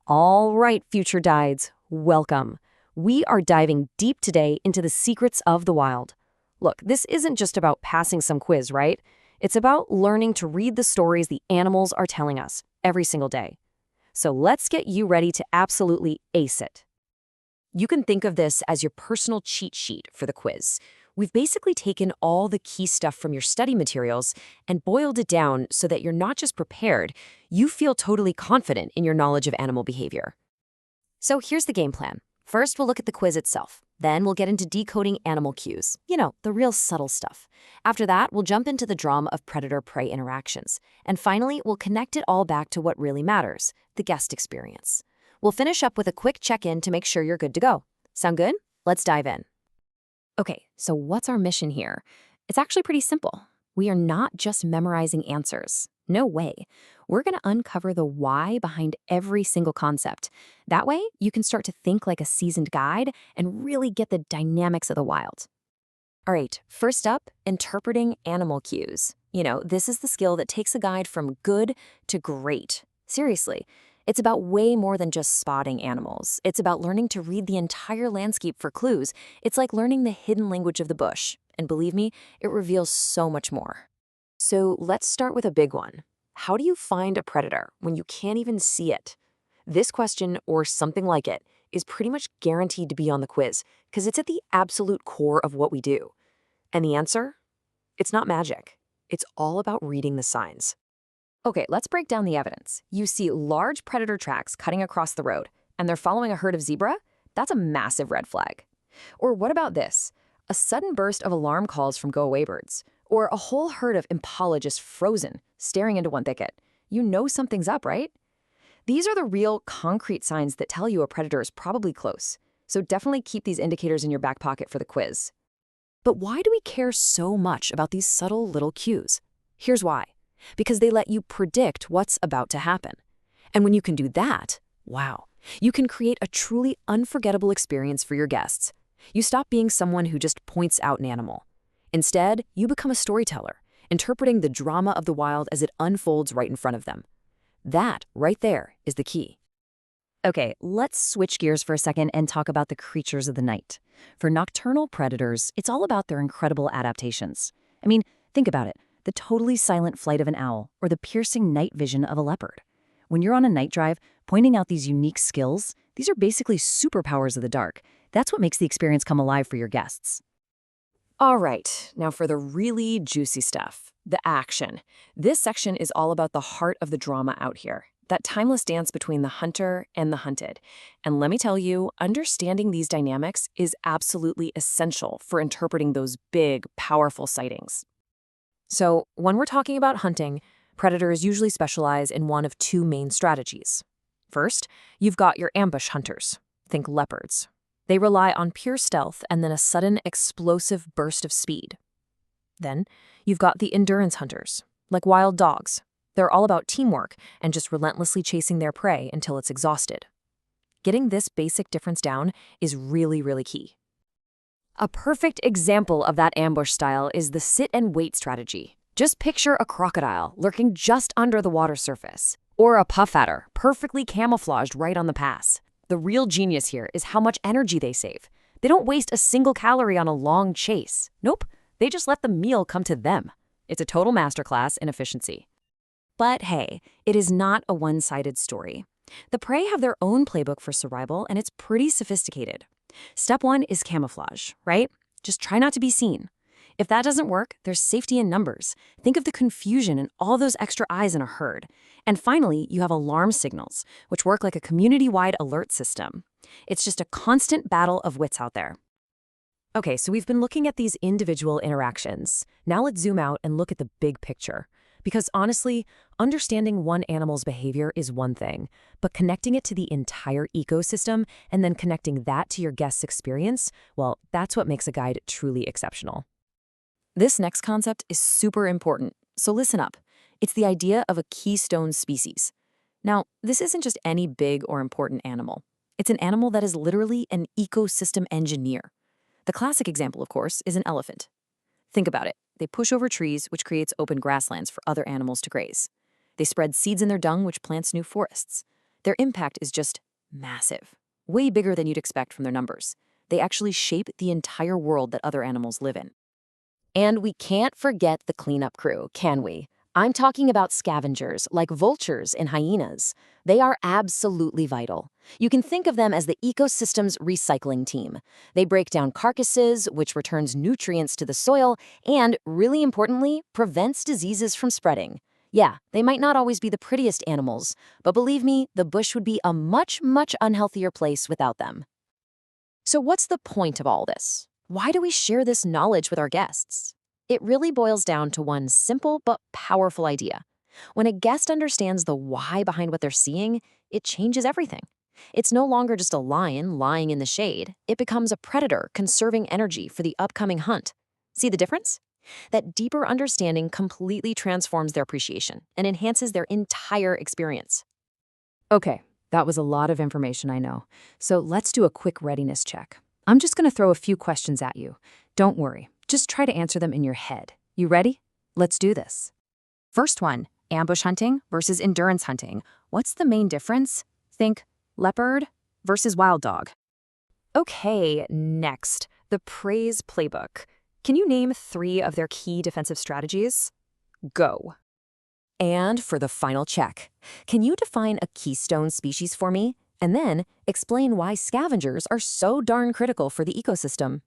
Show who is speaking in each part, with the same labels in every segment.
Speaker 1: All right, future guides, welcome. We are diving deep today into the secrets of the wild. Look, this isn't just about passing some quiz, right? It's about learning to read the stories the animals are telling us every single day. So let's get you ready to absolutely ace it. You can think of this as your personal cheat sheet for the quiz. We've basically taken all the key stuff from your study materials and boiled it down so that you're not just prepared, you feel totally confident in your knowledge of animal behavior. So here's the game plan. First, we'll look at the quiz itself. Then we'll get into decoding animal cues, the real subtle stuff. After that, we'll jump into the drama of predator-prey interactions. And finally, we'll connect it all back to what really matters, the guest experience. We'll finish up with a quick check-in to make sure you're good to go. Sound good? Let's dive in. Okay, so what's our mission here? It's actually pretty simple. We are not just memorizing answers. No way. We're going to uncover the why behind every single concept. That way, you can start to think like a seasoned guide and really get the dynamics of the wild. All right, first up, interpreting animal cues. This is the skill that takes a guide from good to great. Seriously. It's about way more than just spotting animals. It's about learning to read the entire landscape for clues. It's like learning the hidden language of the bush. And believe me, it reveals so much more. So let's start with a big one. How do you find a predator when you can't even see it? This question, or something like it, is pretty much guaranteed to be on the quiz because it's at the absolute core of what we do. And the answer? It's not magic. It's all about reading the signs. Okay, let's break down the evidence. You see large predator tracks cutting across the road, and they're following a herd of zebra? That's a massive red flag. Or what about this? A sudden burst of alarm calls from go-away birds. Or a whole herd of impala just frozen, staring into one thicket. You know something's up, right? These are the real, concrete signs that tell you a predator is probably close. So definitely keep these indicators in your back pocket for the quiz. But why do we care so much about these subtle little cues? Here's why. Because they let you predict what's about to happen. And when you can do that, wow, you can create a truly unforgettable experience for your guests. You stop being someone who just points out an animal. Instead, you become a storyteller, interpreting the drama of the wild as it unfolds right in front of them. That, right there, is the key. Okay, let's switch gears for a second and talk about the creatures of the night. For nocturnal predators, it's all about their incredible adaptations. Think about it. The totally silent flight of an owl, or the piercing night vision of a leopard. When you're on a night drive, pointing out these unique skills, these are basically superpowers of the dark. That's what makes the experience come alive for your guests. All right, now for the really juicy stuff, the action. This section is all about the heart of the drama out here, that timeless dance between the hunter and the hunted. And let me tell you, understanding these dynamics is absolutely essential for interpreting those big, powerful sightings. So, when we're talking about hunting, predators usually specialize in one of two main strategies. First, you've got your ambush hunters. Think leopards. They rely on pure stealth and then a sudden, explosive burst of speed. Then, you've got the endurance hunters, like wild dogs. They're all about teamwork and just relentlessly chasing their prey until it's exhausted. Getting this basic difference down is really, really key. A perfect example of that ambush style is the sit-and-wait strategy. Just picture a crocodile lurking just under the water surface, or a puff adder perfectly camouflaged right on the pass. The real genius here is how much energy they save. They don't waste a single calorie on a long chase. Nope, they just let the meal come to them. It's a total masterclass in efficiency. But hey, it is not a one-sided story. The prey have their own playbook for survival, and it's pretty sophisticated. Step 1 is camouflage, right? Just try not to be seen. If that doesn't work, there's safety in numbers. Think of the confusion and all those extra eyes in a herd. And finally, you have alarm signals, which work like a community-wide alert system. It's just a constant battle of wits out there. Okay, so we've been looking at these individual interactions. Now let's zoom out and look at the big picture. Because honestly, understanding one animal's behavior is one thing, but connecting it to the entire ecosystem and then connecting that to your guest's experience, well, that's what makes a guide truly exceptional. This next concept is super important, so listen up. It's the idea of a keystone species. Now, this isn't just any big or important animal. It's an animal that is literally an ecosystem engineer. The classic example, of course, is an elephant. Think about it. They push over trees, which creates open grasslands for other animals to graze. They spread seeds in their dung, which plants new forests. Their impact is just massive, way bigger than you'd expect from their numbers. They actually shape the entire world that other animals live in. And we can't forget the cleanup crew, can we? I'm talking about scavengers like vultures and hyenas. They are absolutely vital. You can think of them as the ecosystem's recycling team. They break down carcasses, which returns nutrients to the soil, and, really importantly, prevents diseases from spreading. Yeah, they might not always be the prettiest animals, but believe me, the bush would be a much, much unhealthier place without them. So what's the point of all this? Why do we share this knowledge with our guests? It really boils down to one simple but powerful idea. When a guest understands the why behind what they're seeing, it changes everything. It's no longer just a lion lying in the shade. It becomes a predator conserving energy for the upcoming hunt. See the difference? That deeper understanding completely transforms their appreciation and enhances their entire experience. Okay, that was a lot of information, I know. So let's do a quick readiness check. I'm just going to throw a few questions at you. Don't worry, just try to answer them in your head. You ready? Let's do this. First one, ambush hunting versus endurance hunting. What's the main difference? Think leopard versus wild dog. Okay, next, the praise playbook. Can you name 3 of their key defensive strategies? Go. And for the final check, can you define a keystone species for me? And then explain why scavengers are so darn critical for the ecosystem.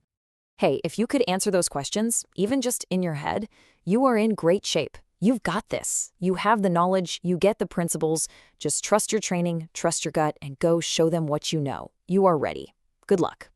Speaker 1: Hey, if you could answer those questions, even just in your head, you are in great shape. You've got this. You have the knowledge, you get the principles. Just trust your training, trust your gut, and go show them what you know. You are ready. Good luck.